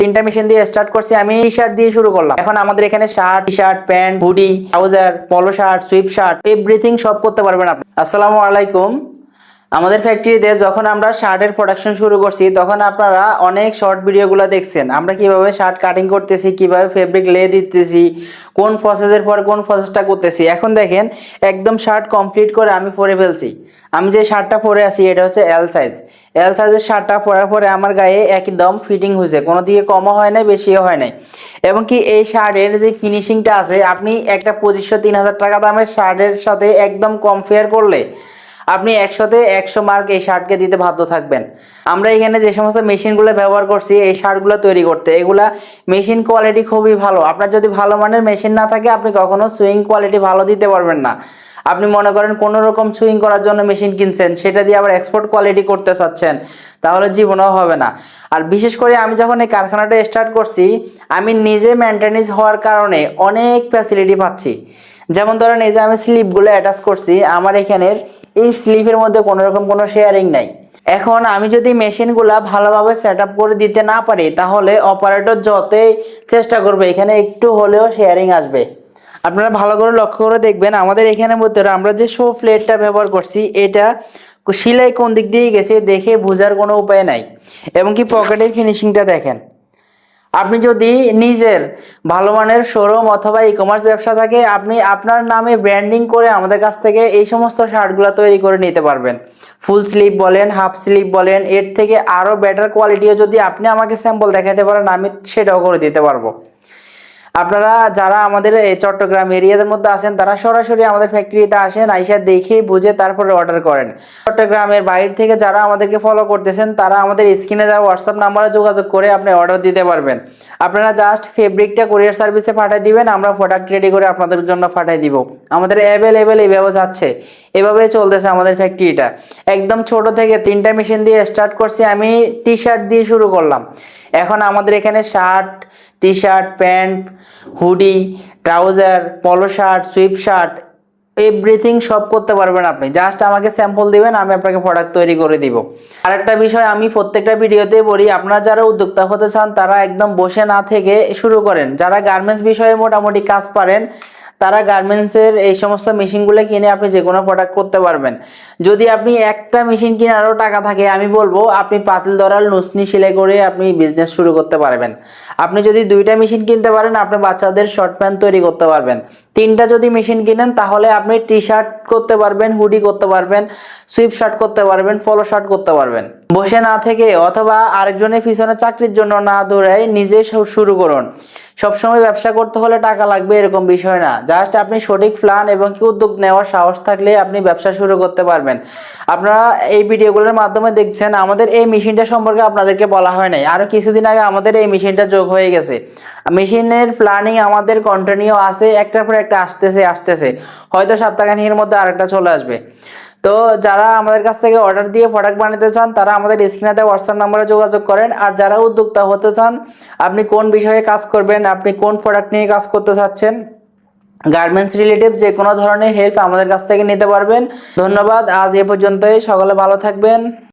তিনটা মেশিন দিয়ে স্টার্ট করছি। আমি টি শার্ট দিয়ে শুরু করলাম। এখন আমাদের এখানে shirt, T shirt, pant, hoodie, trouser, পলো শার্ট, সুইপ শার্ট, এভরিথিং সব করতে পারবেন আপনি। আসসালামু আলাইকুম। আমাদের ফ্যাক্টরিতে যখন আমরা শার্টের প্রোডাকশন শুরু করছি তখন আপনারা অনেক শর্ট ভিডিওগুলো দেখছেন, আমরা কিভাবে শার্ট কাটিং করতেছি, কিভাবে ফেব্রিক লে দিতেছি, কোন প্রসেসের পর কোন প্রসেসটা করতেছি। এখন দেখেন একদম শার্ট কমপ্লিট করে আমি পরে ফেলছি। আমি যে শার্টটা পরে আছি এটা হচ্ছে এল সাইজ। এল সাইজের শার্টটা পরার পরে আমার গায়ে একদম ফিটিং হয়েছে, কোনো দিকে কমও হয় নাই বেশিও হয় নাই। এবং কি এই শার্টের যে ফিনিশিংটা আছে, আপনি একটা 2500-3000 টাকা দামের শার্টের সাথে একদম কম্পেয়ার করলে আপনি 100-100 মার্ক এই শার্টকে দিতে বাধ্য থাকবেন। আমরা এখানে যে সমস্ত মেশিনগুলো ব্যবহার করছি এই শার্টগুলো তৈরি করতে, এগুলা মেশিন কোয়ালিটি খুবই ভালো। আপনার যদি ভালো মানের মেশিন না থাকে আপনি কখনো সুইং কোয়ালিটি ভালো দিতে পারবেন না। আপনি মনে করেন কোনো রকম সুইং করার জন্য মেশিন কিনছেন, সেটা দিয়ে আবার এক্সপোর্ট কোয়ালিটি করতে চাচ্ছেন, তাহলে জীবনেও হবে না। আর বিশেষ করে আমি যখন এই কারখানাটা স্টার্ট করছি আমি নিজে মেনটেনেন্স হওয়ার কারণে অনেক ফ্যাসিলিটি পাচ্ছি। যেমন ধরেন এই যে আমি স্লিপগুলো অ্যাটাচ করছি, আমার এখানের এই স্লিপের মধ্যে কোনো রকম কোনো শেয়ারিং নাই। এখন আমি যদি মেশিনগুলা ভালোভাবে সেট আপ করে দিতে না পারি তাহলে অপারেটর যতই চেষ্টা করবে এখানে একটু হলেও শেয়ারিং আসবে। আপনারা ভালো করে লক্ষ্য করে দেখবেন আমাদের এখানে মধ্যে আমরা যে শো প্লেটটা ব্যবহার করছি এটা সেলাই কোন দিক দিয়ে গেছে দেখে বোঝার কোনো উপায় নাই। এবং কি পকেটের ফিনিশিংটা দেখেন। আপনি যদি নিজের ভালো মানের শোরুম অথবা ই কমার্স ব্যবসা থাকে আপনি আপনার নামে ব্র্যান্ডিং করে আমাদের কাছ থেকে এই সমস্ত শার্টগুলো তৈরি করে নিতে পারবেন। ফুল স্লিভ বলেন, হাফ স্লিভ বলেন, এর থেকে আরও বেটার কোয়ালিটিও যদি আপনি আমাকে স্যাম্পল দেখাতে পারেন আমি সেটাও করে দিতে পারবো। আপনারা যারা আমাদের এই চট্টগ্রাম এরিয়ার মধ্যে আছেন তারা সরাসরি আমাদের ফ্যাক্টরিতে আসেন, আইসা দেখে বুঝে তারপরে অর্ডার করেন। চট্টগ্রামের বাইরে থেকে যারা আমাদেরকে ফলো করতেছেন তারা আমাদের স্ক্রিনে দেওয়া হোয়াটসঅ্যাপ নাম্বারে যোগাযোগ করে আপনি অর্ডার দিতে পারবেন। আপনারা জাস্ট ফেব্রিকটা কুরিয়ার সার্ভিসে পাঠিয়ে দিবেন, আমরা প্রোডাক্ট রেডি করে আপনাদের জন্য পাঠিয়ে দিব। আমাদের অ্যাভেলেবেল এইভাবে যাচ্ছে, এভাবেই চলতেছে আমাদের ফ্যাক্টরিটা। একদম ছোট থেকে তিনটা মেশিন দিয়ে স্টার্ট করছি, আমি টি শার্ট দিয়ে শুরু করলাম। এখন আমাদের এখানে shirt, T shirt, pant, hoodie, trouser, পলো শার্ট, সুইপ শার্ট, এভরিথিং সব করতে পারবেন আপনি। জাস্ট আমাকে স্যাম্পল দিবেন, আমি আপনাকে প্রোডাক্ট তৈরি করে দিব। আরেকটা বিষয় আমি প্রত্যেকটা ভিডিওতে বলি, আপনারা যারা উদ্যোক্তা হতে চান তারা একদম বসে না থেকে শুরু করেন। যারা গার্মেন্টস বিষয়ে মোটামুটি কাজ পারেন তারা গার্মেন্টসের এই সমস্ত মেশিনগুলো কিনে আপনি যে কোনো প্রোডাক্ট করতে পারবেন। যদি আপনি একটা মেশিন কেনারও টাকা থাকে আমি বলবো আপনি পাতিল দরাল নুসনি সেলাই করে আপনি বিজনেস শুরু করতে পারবেন। আপনি যদি দুইটা মেশিন কিনতে পারেন আপনি বাচ্চাদের শর্ট প্যান্ট তৈরি করতে পারবেন। তিনটা যদি মেশিন কিনেন তাহলে আপনি টি শার্ট করতে পারবেন, হুডি করতে পারবেন, সুইপ শার্ট করতে পারবেন, পলো শার্ট করতে পারবেন। বসে না থেকে অথবা আরেকজনের পিছনে চাকরির জন্য না দৌড়াই নিজে শুরু করুন। সবসময় ব্যবসা করতে হলে টাকা লাগবে এরকম বিষয় না, জাস্ট আপনি সঠিক প্ল্যান এবং কি উদ্যোগ নেওয়ার সাহস থাকলে আপনি ব্যবসা শুরু করতে পারবেন। আপনারা এই ভিডিওগুলোর মাধ্যমে দেখছেন আমাদের এই মেশিনটা সম্পর্কে আপনাদেরকে বলা হয় নাই, আরো কিছুদিন আগে আমাদের এই মেশিনটা যোগ হয়ে গেছে। মেশিনের প্ল্যানিং আমাদের কন্টিনিউ আছে, একটার পর একটা আসতেছে হয়তো সপ্তাহখানেকের মধ্যে আরেকটা চলে আসবে। তো যারা আমাদের কাছ থেকে অর্ডার দিয়ে প্রোডাক্ট বানাতে চান তারা আমাদের স্ক্রিনে দেওয়া হোয়াটসঅ্যাপ নাম্বারে যোগাযোগ করেন। আর যারা উদ্যোক্তা হতে চান আপনি কোন বিষয়ে কাজ করবেন, আপনি কোন প্রোডাক্ট নিয়ে কাজ করতে চাচ্ছেন, গার্মেন্টস রিলেটেড যে কোনো ধরনের হেল্প আমাদের কাছ থেকে নিতে পারবেন। ধন্যবাদ, আজ এ পর্যন্তই। সকলে ভালো থাকবেন।